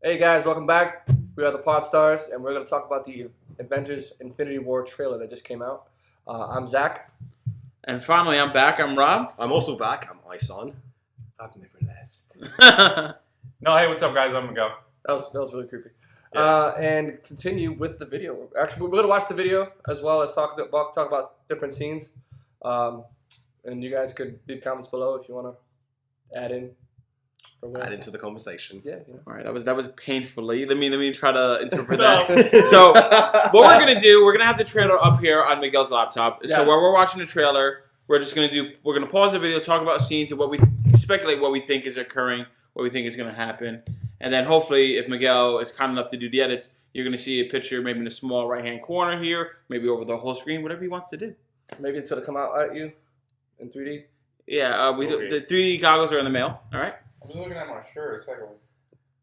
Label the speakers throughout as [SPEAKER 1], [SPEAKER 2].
[SPEAKER 1] Hey guys, welcome back. We are the Pod Stars, and we're going to talk about the Avengers Infinity War trailer that just came out. I'm Zach.
[SPEAKER 2] And finally, I'm back. I'm Rob.
[SPEAKER 3] I'm also back. I'm Ison.
[SPEAKER 4] I've never left. No, hey, what's up, guys? I'm Miguel.
[SPEAKER 1] That was really creepy.
[SPEAKER 4] Yeah.
[SPEAKER 1] And continue with the video. Actually, we're going to watch the video as well as talk about different scenes. And you guys could leave comments below if you want to add in.
[SPEAKER 3] Add into the conversation.
[SPEAKER 1] Yeah.
[SPEAKER 2] All right, that was painfully. Let me try to interpret that. So, what we're gonna do? We're gonna have the trailer up here on Miguel's laptop.
[SPEAKER 1] Yes.
[SPEAKER 2] So while we're watching the trailer, we're gonna pause the video, talk about scenes and what we speculate what we think is occurring, what we think is gonna happen, and then hopefully, if Miguel is kind enough to do the edits, you're gonna see a picture maybe in the small right-hand corner here, maybe over the whole screen, whatever he wants to do.
[SPEAKER 1] Maybe it's going to come out at you in 3D.
[SPEAKER 2] Yeah, the 3D goggles are in the mail. All right.
[SPEAKER 4] I'm just looking at my shirt.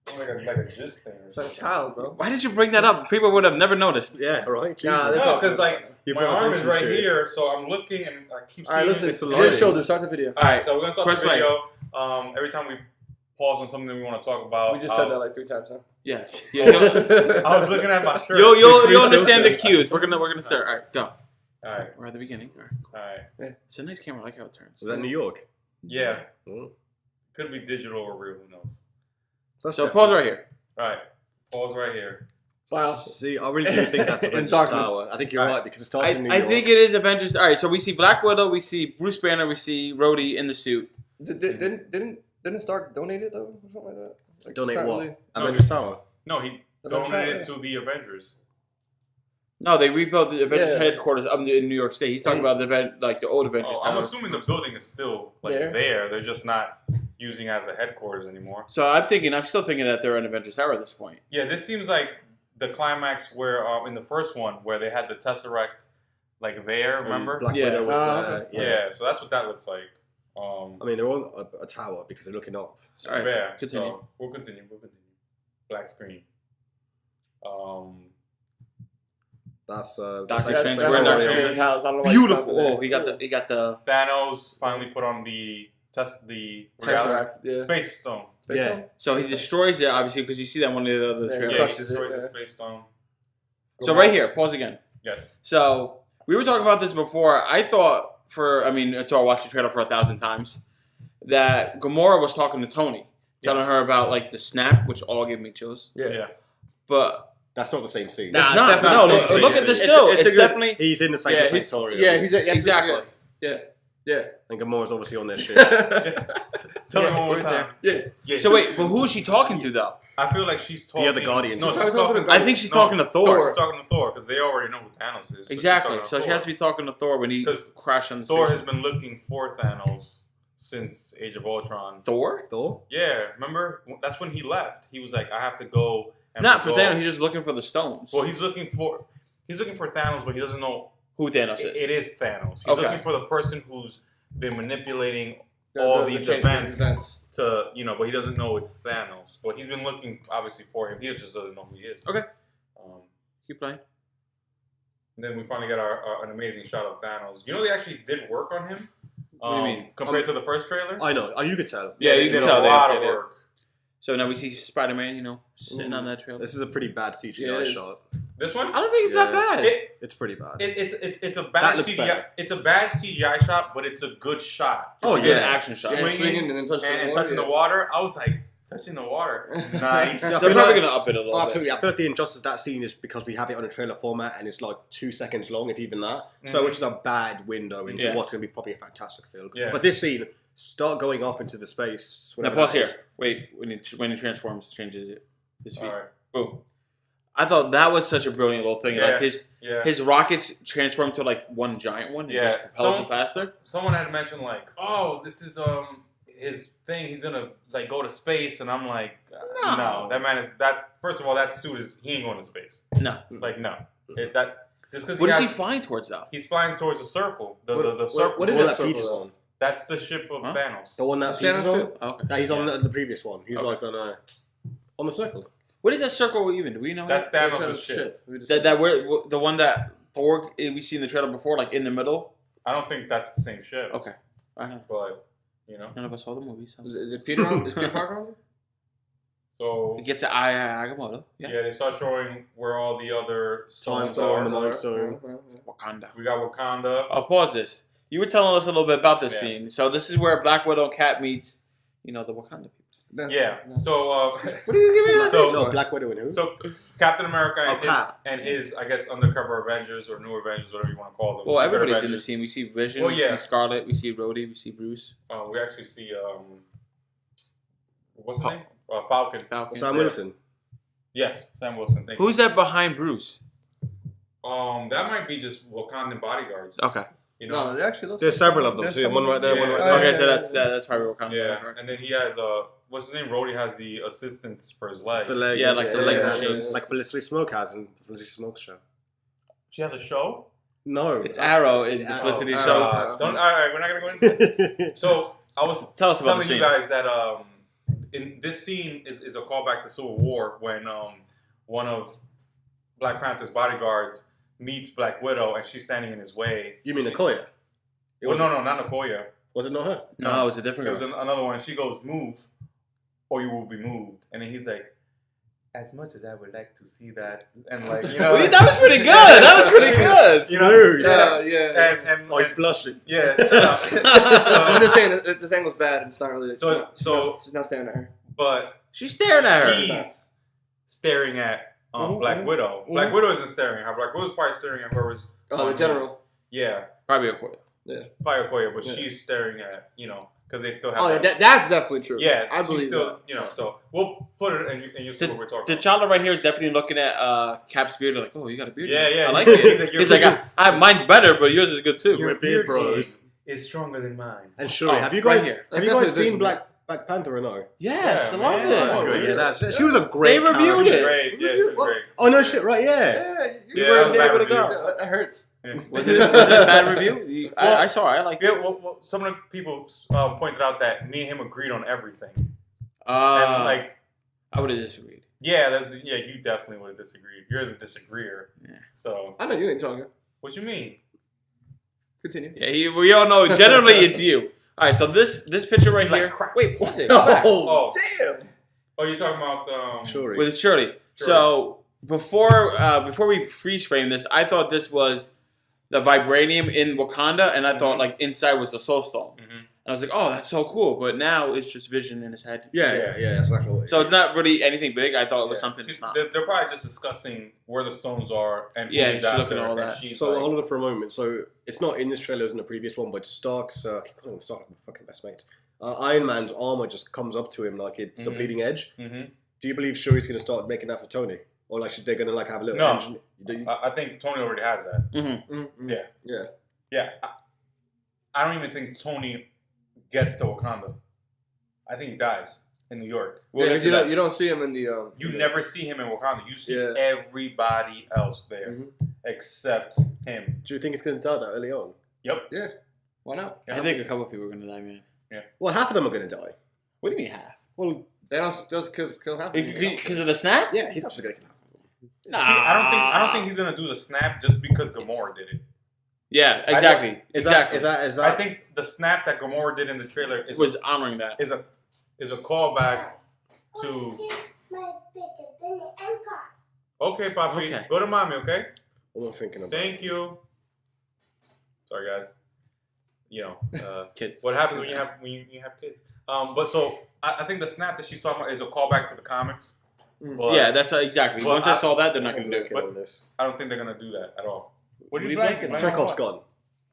[SPEAKER 4] It's like a gist thing.
[SPEAKER 1] It's like a child, bro.
[SPEAKER 2] Why did you bring that up? People would have never noticed.
[SPEAKER 3] Yeah, right.
[SPEAKER 1] Nah,
[SPEAKER 3] Jesus.
[SPEAKER 4] No, because like
[SPEAKER 3] You
[SPEAKER 4] my
[SPEAKER 3] put
[SPEAKER 4] arm is
[SPEAKER 3] attention
[SPEAKER 4] right
[SPEAKER 3] to it.
[SPEAKER 4] here, so I'm looking and I keep
[SPEAKER 1] All right,
[SPEAKER 4] seeing
[SPEAKER 1] listen.
[SPEAKER 4] it's a
[SPEAKER 1] Just
[SPEAKER 4] loading.
[SPEAKER 1] shoulder. Start the video.
[SPEAKER 4] All right, so we're gonna start
[SPEAKER 2] Press
[SPEAKER 4] the video. Every time we pause on something we want to talk about,
[SPEAKER 1] We just said that like 3 times now.
[SPEAKER 2] Yeah.
[SPEAKER 4] I was looking at my shirt.
[SPEAKER 2] You'll understand the cues. We're gonna start. All right, go.
[SPEAKER 4] All right,
[SPEAKER 2] We're at the beginning. All right.
[SPEAKER 4] all right.
[SPEAKER 2] It's a nice camera. I like how it turns.
[SPEAKER 3] Was that New York?
[SPEAKER 4] Yeah,
[SPEAKER 3] Oh.
[SPEAKER 4] could be digital or real. Who knows?
[SPEAKER 2] So pause right here.
[SPEAKER 4] All right, pause right here.
[SPEAKER 1] Wow.
[SPEAKER 3] See, I really do think that's
[SPEAKER 1] In
[SPEAKER 3] Avengers
[SPEAKER 1] darkness.
[SPEAKER 3] Tower. I think you're right because it starts in New
[SPEAKER 2] I
[SPEAKER 3] York.
[SPEAKER 2] think it is Avengers. All right, so we see Black Widow, we see Bruce Banner, we see Rhodey in the suit.
[SPEAKER 1] Didn't Stark donate it though, or something like that? Like,
[SPEAKER 3] Donate
[SPEAKER 1] it's not
[SPEAKER 3] what?
[SPEAKER 1] really-
[SPEAKER 3] Avengers Tower.
[SPEAKER 4] No, he
[SPEAKER 1] Avengers,
[SPEAKER 4] donated
[SPEAKER 1] yeah.
[SPEAKER 4] to the Avengers.
[SPEAKER 2] No, they rebuilt the Avengers
[SPEAKER 1] Yeah.
[SPEAKER 2] headquarters up in New York State. He's talking about the event, like the old Avengers.
[SPEAKER 4] Oh, I'm
[SPEAKER 2] Tower.
[SPEAKER 4] assuming the building is still like
[SPEAKER 1] There?
[SPEAKER 4] there. They're just not using it as a headquarters anymore.
[SPEAKER 2] So I'm still thinking that they're in Avengers Tower at this point.
[SPEAKER 4] Yeah, this seems like the climax where in the first one where they had the Tesseract like there. Remember?
[SPEAKER 3] Black
[SPEAKER 2] Yeah.
[SPEAKER 3] Widow was
[SPEAKER 1] Okay.
[SPEAKER 3] there.
[SPEAKER 4] Yeah. So that's what that looks like.
[SPEAKER 3] I mean, they're on a tower because they're looking up. So
[SPEAKER 2] All right,
[SPEAKER 4] yeah.
[SPEAKER 2] continue.
[SPEAKER 4] So we'll continue. Black screen.
[SPEAKER 3] that's
[SPEAKER 2] Doctor
[SPEAKER 3] that's-
[SPEAKER 2] Strange
[SPEAKER 3] that's
[SPEAKER 2] wearing
[SPEAKER 3] all
[SPEAKER 2] Doctor
[SPEAKER 3] I
[SPEAKER 2] Strange.
[SPEAKER 3] know.
[SPEAKER 1] house. I don't know why
[SPEAKER 2] Beautiful.
[SPEAKER 1] you
[SPEAKER 2] Oh, he got the.
[SPEAKER 4] Thanos finally put on the
[SPEAKER 1] Tesseract. Yeah.
[SPEAKER 4] Space Stone.
[SPEAKER 1] Space
[SPEAKER 3] Yeah.
[SPEAKER 1] Stone?
[SPEAKER 2] So he destroys it obviously because you see that in one of the other
[SPEAKER 1] Yeah,
[SPEAKER 2] trailers.
[SPEAKER 4] Yeah, he
[SPEAKER 1] crushes it,
[SPEAKER 4] destroys
[SPEAKER 1] yeah.
[SPEAKER 4] the Space Stone.
[SPEAKER 2] So right here, pause again.
[SPEAKER 4] Yes.
[SPEAKER 2] So we were talking about this before. I thought until I watched the trailer for 1,000 times, that Gamora was talking to Tony, telling
[SPEAKER 4] Yes.
[SPEAKER 2] her about like the snap, which all gave me chills.
[SPEAKER 1] Yeah.
[SPEAKER 4] Yeah.
[SPEAKER 2] But
[SPEAKER 3] That's not the same scene.
[SPEAKER 1] Nah,
[SPEAKER 2] it's not.
[SPEAKER 1] definitely
[SPEAKER 2] No,
[SPEAKER 1] the
[SPEAKER 2] look,
[SPEAKER 1] same
[SPEAKER 2] look
[SPEAKER 1] scene.
[SPEAKER 2] at the
[SPEAKER 1] It's-
[SPEAKER 2] still.
[SPEAKER 1] it's
[SPEAKER 2] It's,
[SPEAKER 1] a good-
[SPEAKER 2] definitely
[SPEAKER 3] He's in the same
[SPEAKER 1] Yeah,
[SPEAKER 3] place.
[SPEAKER 1] he's
[SPEAKER 2] exactly.
[SPEAKER 1] Yeah.
[SPEAKER 3] And Gamora's obviously on their shit.
[SPEAKER 4] Tell me one more
[SPEAKER 2] right
[SPEAKER 4] time.
[SPEAKER 1] Yeah.
[SPEAKER 4] Yeah.
[SPEAKER 2] So wait, but who is she talking to though?
[SPEAKER 4] I feel like she's talking.
[SPEAKER 3] other Guardians.
[SPEAKER 4] No,
[SPEAKER 1] She's
[SPEAKER 4] she's
[SPEAKER 1] talking
[SPEAKER 4] talking.
[SPEAKER 1] to
[SPEAKER 2] I think she's talking to Thor.
[SPEAKER 4] She's talking to Thor because they already know who Thanos is. So she's
[SPEAKER 2] Exactly.
[SPEAKER 4] talking to
[SPEAKER 2] So she
[SPEAKER 4] Thor.
[SPEAKER 2] has to be talking to Thor when he
[SPEAKER 4] 'Cause
[SPEAKER 2] crashed on the
[SPEAKER 4] Thor has
[SPEAKER 2] spaceship.
[SPEAKER 4] been looking for Thanos since Age of Ultron.
[SPEAKER 2] Thor?
[SPEAKER 3] Thor?
[SPEAKER 4] Yeah, remember? That's when he left. He was like, I have to go. And
[SPEAKER 2] Not for
[SPEAKER 4] resolve-
[SPEAKER 2] Thanos. He's just looking for the stones.
[SPEAKER 4] Well, he's looking for Thanos, but he doesn't know
[SPEAKER 2] Who Thanos is?
[SPEAKER 4] it is Thanos. He's
[SPEAKER 2] Okay.
[SPEAKER 4] looking for the person who's been manipulating all these events to, but he doesn't know it's Thanos. But he's been looking obviously for him. He just doesn't know who he is.
[SPEAKER 2] Okay. Keep playing.
[SPEAKER 4] And then we finally get an amazing shot of Thanos. You know, they actually did work on him.
[SPEAKER 2] What do you mean?
[SPEAKER 4] Compared to the first trailer?
[SPEAKER 3] I know. Oh, you could tell.
[SPEAKER 2] Yeah,
[SPEAKER 4] they
[SPEAKER 2] you
[SPEAKER 4] did
[SPEAKER 2] can tell
[SPEAKER 4] a
[SPEAKER 2] they
[SPEAKER 4] lot of
[SPEAKER 2] updated it.
[SPEAKER 4] work.
[SPEAKER 2] So now we see Spider-Man, sitting on that trailer.
[SPEAKER 3] This is a pretty bad
[SPEAKER 1] Yeah,
[SPEAKER 3] CGI
[SPEAKER 1] it is.
[SPEAKER 3] shot.
[SPEAKER 4] This one?
[SPEAKER 2] I don't think it's that
[SPEAKER 3] Yeah.
[SPEAKER 2] bad.
[SPEAKER 3] It's pretty bad.
[SPEAKER 4] It's a
[SPEAKER 3] That
[SPEAKER 4] bad
[SPEAKER 3] looks
[SPEAKER 4] CGI.
[SPEAKER 3] better.
[SPEAKER 4] It's a bad CGI shot, but it's a good shot.
[SPEAKER 2] Oh,
[SPEAKER 3] It's
[SPEAKER 2] good
[SPEAKER 3] yeah.
[SPEAKER 2] action shot.
[SPEAKER 1] Yeah,
[SPEAKER 4] Swinging
[SPEAKER 1] swinging and then touching
[SPEAKER 4] And
[SPEAKER 1] the
[SPEAKER 4] touching the water, I was like, touching the water. Nice.
[SPEAKER 3] Yeah,
[SPEAKER 2] They're
[SPEAKER 3] I feel
[SPEAKER 2] probably
[SPEAKER 3] like-
[SPEAKER 2] gonna up it a little
[SPEAKER 3] Oh,
[SPEAKER 2] bit.
[SPEAKER 3] absolutely. I feel like the injustice of that scene is because we have it on a trailer format and it's like 2 seconds long, if even that. So
[SPEAKER 4] Mhm.
[SPEAKER 3] which is a bad window into
[SPEAKER 2] Yeah.
[SPEAKER 3] what's going to be probably a fantastic film.
[SPEAKER 4] Yeah.
[SPEAKER 3] But this scene, start going up into the space.
[SPEAKER 2] Now
[SPEAKER 3] whatever
[SPEAKER 2] pause
[SPEAKER 3] that
[SPEAKER 2] here.
[SPEAKER 3] is.
[SPEAKER 2] Wait, when he transforms, changes it. His feet.
[SPEAKER 4] All right.
[SPEAKER 2] Boom. I thought that was such a brilliant little thing.
[SPEAKER 4] Yeah.
[SPEAKER 2] Like
[SPEAKER 4] Yeah.
[SPEAKER 2] his rockets transform to like one giant one. It
[SPEAKER 4] Yeah.
[SPEAKER 2] just propels him
[SPEAKER 4] Someone-
[SPEAKER 2] faster.
[SPEAKER 4] Someone had mentioned like, oh, this is his thing. He's gonna like go to space, and I'm like,
[SPEAKER 2] No.
[SPEAKER 4] no, that man is that. First of all, that suit is he ain't going to space.
[SPEAKER 2] No.
[SPEAKER 4] Like no, just because
[SPEAKER 2] What is he flying towards though?
[SPEAKER 4] he's flying towards a circle. The
[SPEAKER 1] What-
[SPEAKER 4] circle.
[SPEAKER 1] what
[SPEAKER 3] The
[SPEAKER 1] is
[SPEAKER 3] one
[SPEAKER 1] that
[SPEAKER 3] that Peach is
[SPEAKER 1] circle,
[SPEAKER 3] on.
[SPEAKER 4] That's the ship of
[SPEAKER 2] Huh?
[SPEAKER 4] Thanos.
[SPEAKER 3] The one that
[SPEAKER 1] That's
[SPEAKER 3] Peach is
[SPEAKER 1] Thanos'
[SPEAKER 3] on.
[SPEAKER 1] ship?
[SPEAKER 2] Okay.
[SPEAKER 3] That he's on the previous one. He's
[SPEAKER 4] Okay.
[SPEAKER 3] like on the circle.
[SPEAKER 2] What is that circle even? Do we know?
[SPEAKER 4] That's
[SPEAKER 2] that?
[SPEAKER 4] Thanos' ship.
[SPEAKER 1] We just-
[SPEAKER 2] That we're the one that Borg we see in the trailer before, like in the middle.
[SPEAKER 4] I don't think that's the same ship.
[SPEAKER 2] Okay.
[SPEAKER 4] But
[SPEAKER 2] None of us saw the movies. So.
[SPEAKER 1] Is it Peter? Is Peter Parker on there?
[SPEAKER 4] So
[SPEAKER 2] It gets to Agamotto.
[SPEAKER 4] yeah, they start showing where all the other
[SPEAKER 3] Time
[SPEAKER 4] stones
[SPEAKER 3] Stone,
[SPEAKER 4] are.
[SPEAKER 3] the Mind Stone.
[SPEAKER 2] Wakanda.
[SPEAKER 4] We got Wakanda.
[SPEAKER 2] I'll pause this. You were telling us a little bit about this
[SPEAKER 4] Yeah.
[SPEAKER 2] scene. So this is where Black Widow and Cap meets, the Wakanda people.
[SPEAKER 4] Yeah. So
[SPEAKER 1] What are you giving me that?
[SPEAKER 4] So-
[SPEAKER 3] No, Black Widow and who?
[SPEAKER 4] so Captain America and,
[SPEAKER 3] Cap.
[SPEAKER 4] his I guess undercover Avengers or new Avengers, whatever you want to call them.
[SPEAKER 2] Well,
[SPEAKER 4] Secret
[SPEAKER 2] everybody's in the
[SPEAKER 4] Avengers.
[SPEAKER 2] scene. We see Vision,
[SPEAKER 4] Well,
[SPEAKER 2] we
[SPEAKER 4] yeah.
[SPEAKER 2] see Scarlet, we see Rhodey, we see Bruce.
[SPEAKER 4] We actually see what's his
[SPEAKER 2] Oh.
[SPEAKER 4] name? Falcon.
[SPEAKER 2] Falcon.
[SPEAKER 3] Sam Wilson.
[SPEAKER 4] Yes, Sam Wilson. Thank
[SPEAKER 2] Who's that behind Bruce?
[SPEAKER 4] you. That might be just Wakandan bodyguards.
[SPEAKER 2] Okay.
[SPEAKER 4] You know.
[SPEAKER 1] No, they actually look.
[SPEAKER 3] There's several of them.
[SPEAKER 1] There's
[SPEAKER 3] See,
[SPEAKER 1] some
[SPEAKER 3] one
[SPEAKER 1] of
[SPEAKER 3] right there,
[SPEAKER 1] them.
[SPEAKER 3] one right
[SPEAKER 1] Yeah.
[SPEAKER 3] there.
[SPEAKER 2] Okay, so that's probably Wakanda.
[SPEAKER 4] Yeah, and then he has what's his name? Rhodey has the assistants for his legs.
[SPEAKER 3] The leg.
[SPEAKER 2] Yeah, like the
[SPEAKER 1] leg
[SPEAKER 3] yeah,
[SPEAKER 1] machine.
[SPEAKER 3] like Felicity Smoke has in the Felicity Smoke show.
[SPEAKER 4] She has a show.
[SPEAKER 3] No.
[SPEAKER 2] It's Arrow is the
[SPEAKER 3] Arrow.
[SPEAKER 2] Felicity
[SPEAKER 1] Arrow.
[SPEAKER 2] show.
[SPEAKER 4] Don't. All right, we're not gonna go into it. So I was
[SPEAKER 2] Tell us about
[SPEAKER 4] telling
[SPEAKER 2] the
[SPEAKER 4] you
[SPEAKER 2] scene.
[SPEAKER 4] guys that in this scene is a callback to Civil War when one of Black Panther's bodyguards meets Black Widow and she's standing in his way.
[SPEAKER 3] You mean Okoye?
[SPEAKER 4] Well, no, not Okoye.
[SPEAKER 3] Was it not her?
[SPEAKER 2] No, it was a different
[SPEAKER 4] There was
[SPEAKER 2] girl.
[SPEAKER 4] another one. She goes, "Move, or you will be moved." And then he's like, "As much as I would like to see that," and like
[SPEAKER 2] Well, that was pretty good. That was pretty good.
[SPEAKER 4] You know,
[SPEAKER 3] Smooth.
[SPEAKER 1] Yeah.
[SPEAKER 4] and
[SPEAKER 3] Oh, he's blushing.
[SPEAKER 4] yeah. shut up.
[SPEAKER 1] I'm just saying, if this angle's bad. It's not really.
[SPEAKER 4] So-
[SPEAKER 1] she's not staring at her.
[SPEAKER 4] But
[SPEAKER 2] She's staring at her.
[SPEAKER 4] he's staring at
[SPEAKER 1] Mhm,
[SPEAKER 4] Black
[SPEAKER 1] mhm,
[SPEAKER 4] Widow.
[SPEAKER 1] mhm.
[SPEAKER 4] Black Widow isn't staring at her. Black Widow's probably staring at whoever's.
[SPEAKER 1] Oh, the general.
[SPEAKER 4] Yeah,
[SPEAKER 2] Probably a quarter.
[SPEAKER 4] probably Okoye, but
[SPEAKER 1] Yeah.
[SPEAKER 4] she's staring at because they still have.
[SPEAKER 1] Oh, yeah,
[SPEAKER 4] that.
[SPEAKER 1] that's definitely true.
[SPEAKER 4] Yeah,
[SPEAKER 1] I
[SPEAKER 4] she's
[SPEAKER 1] believe
[SPEAKER 4] still
[SPEAKER 1] that.
[SPEAKER 4] So we'll put it and you'll see what we're talking about.
[SPEAKER 2] T'Challa right here is definitely looking at Cap's beard like, oh, you got a beard.
[SPEAKER 4] Yeah, yeah.
[SPEAKER 2] I like it.
[SPEAKER 4] He's like,
[SPEAKER 2] mine's better, but yours is good too.
[SPEAKER 3] We're beard bros.
[SPEAKER 4] is stronger than mine.
[SPEAKER 3] And Shuri,
[SPEAKER 2] Oh,
[SPEAKER 3] have you
[SPEAKER 2] right
[SPEAKER 3] guys
[SPEAKER 2] here.
[SPEAKER 3] have you
[SPEAKER 1] That's
[SPEAKER 3] guys
[SPEAKER 1] definitely
[SPEAKER 3] seen Black Panther or no?
[SPEAKER 2] Yes,
[SPEAKER 4] Yeah,
[SPEAKER 2] I love
[SPEAKER 4] man.
[SPEAKER 2] it.
[SPEAKER 1] Oh,
[SPEAKER 3] Good,
[SPEAKER 1] yeah.
[SPEAKER 3] that's she was a great.
[SPEAKER 2] They reviewed
[SPEAKER 3] character.
[SPEAKER 2] it.
[SPEAKER 4] Great, yeah, she's
[SPEAKER 1] What?
[SPEAKER 4] great.
[SPEAKER 3] Oh no shit, right? Yeah.
[SPEAKER 1] Yeah,
[SPEAKER 2] You
[SPEAKER 4] Yeah,
[SPEAKER 2] were
[SPEAKER 4] that was
[SPEAKER 2] there
[SPEAKER 4] bad
[SPEAKER 2] with a
[SPEAKER 4] review.
[SPEAKER 2] girl.
[SPEAKER 1] that hurts.
[SPEAKER 4] Yeah.
[SPEAKER 2] Was it a bad review? I saw it. I liked
[SPEAKER 4] Yeah,
[SPEAKER 2] it.
[SPEAKER 4] well, some of the people pointed out that me and him agreed on everything, and
[SPEAKER 2] I would have disagreed.
[SPEAKER 4] yeah, you definitely would have disagreed. You're the disagreeer.
[SPEAKER 2] Yeah.
[SPEAKER 4] So
[SPEAKER 1] I know you ain't talking.
[SPEAKER 4] what you mean?
[SPEAKER 1] Continue.
[SPEAKER 2] Yeah, we all know. Generally, it's you. All right, so this picture right
[SPEAKER 4] Like
[SPEAKER 2] here.
[SPEAKER 4] crap.
[SPEAKER 2] Wait, pause it.
[SPEAKER 1] Oh, damn.
[SPEAKER 4] Oh, you're talking about
[SPEAKER 3] Shuri.
[SPEAKER 2] With Shirley. So before we freeze frame this, I thought this was the vibranium in Wakanda, and I thought like inside was the Soul Stone.
[SPEAKER 4] Mhm.
[SPEAKER 2] And I was like, oh, that's so cool. But now it's just Vision in his head.
[SPEAKER 3] Yeah. That's exactly what it
[SPEAKER 2] So
[SPEAKER 3] is.
[SPEAKER 2] it's not really anything big. I thought it was
[SPEAKER 4] Yeah.
[SPEAKER 2] something
[SPEAKER 4] She's-
[SPEAKER 2] it's not.
[SPEAKER 4] They're probably just discussing where the stones are and
[SPEAKER 2] Yeah,
[SPEAKER 4] who's
[SPEAKER 2] she's
[SPEAKER 4] out
[SPEAKER 2] looking
[SPEAKER 4] there,
[SPEAKER 2] at all
[SPEAKER 4] and
[SPEAKER 2] that.
[SPEAKER 4] she's
[SPEAKER 3] So
[SPEAKER 4] like,
[SPEAKER 3] hold on for a moment. So it's not in this trailer, it was in the previous one, but Stark's I keep calling him Stark, my fucking best mate. Iron Man's armor just comes up to him like it's the
[SPEAKER 4] Mhm.
[SPEAKER 3] bleeding edge.
[SPEAKER 4] Mhm.
[SPEAKER 3] Do you believe Shuri's gonna start making that for Tony, or like they're gonna like have a little
[SPEAKER 4] No.
[SPEAKER 3] engine? Do you-
[SPEAKER 4] I think Tony already has that.
[SPEAKER 2] Mm-hmm.
[SPEAKER 1] Mm-hmm.
[SPEAKER 4] Yeah.
[SPEAKER 1] Yeah.
[SPEAKER 4] Yeah, I don't even think Tony gets to Wakanda. I think he dies in New York.
[SPEAKER 2] We'll
[SPEAKER 1] Yeah,
[SPEAKER 2] get
[SPEAKER 1] 'cause
[SPEAKER 2] to
[SPEAKER 1] you
[SPEAKER 2] that.
[SPEAKER 1] don't, you don't see him in the.
[SPEAKER 4] You never see him in Wakanda. You see
[SPEAKER 1] Yeah.
[SPEAKER 4] everybody else there
[SPEAKER 1] Mhm.
[SPEAKER 4] except him.
[SPEAKER 3] Do you think it's gonna die that early on?
[SPEAKER 4] Yep.
[SPEAKER 1] Why not?
[SPEAKER 2] I think a couple of people are gonna die, man.
[SPEAKER 3] Well, half of them are gonna die.
[SPEAKER 2] What do you mean half?
[SPEAKER 3] Well,
[SPEAKER 1] They don't just kill half. of them.
[SPEAKER 2] Because of the snap?
[SPEAKER 3] yeah, he's absolutely gonna kill half of them.
[SPEAKER 4] See, I don't think he's gonna do the snap just because Gamora did it.
[SPEAKER 2] Yeah, exactly.
[SPEAKER 3] Is
[SPEAKER 2] exactly.
[SPEAKER 3] that?
[SPEAKER 4] I think the snap that Gamora did in the trailer
[SPEAKER 2] it was honoring that.
[SPEAKER 4] is a callback to. Okay, Papi,
[SPEAKER 2] Okay.
[SPEAKER 4] go to mommy. Okay.
[SPEAKER 3] what am I thinking about?
[SPEAKER 4] Thank you. Sorry, guys.
[SPEAKER 2] Kids.
[SPEAKER 4] What happens when you have kids? But so I think the snap that she's talking about is a callback to the comics.
[SPEAKER 1] Mm.
[SPEAKER 4] But
[SPEAKER 2] Yeah, that's exactly.
[SPEAKER 4] Well,
[SPEAKER 2] Once I
[SPEAKER 4] I-
[SPEAKER 2] saw that, they're not
[SPEAKER 3] I'm
[SPEAKER 2] gonna do it.
[SPEAKER 3] working on this.
[SPEAKER 4] I don't think they're gonna do that at all. What are you
[SPEAKER 2] What are you
[SPEAKER 4] blanking?
[SPEAKER 2] blanking on?
[SPEAKER 3] Chekhov's gone.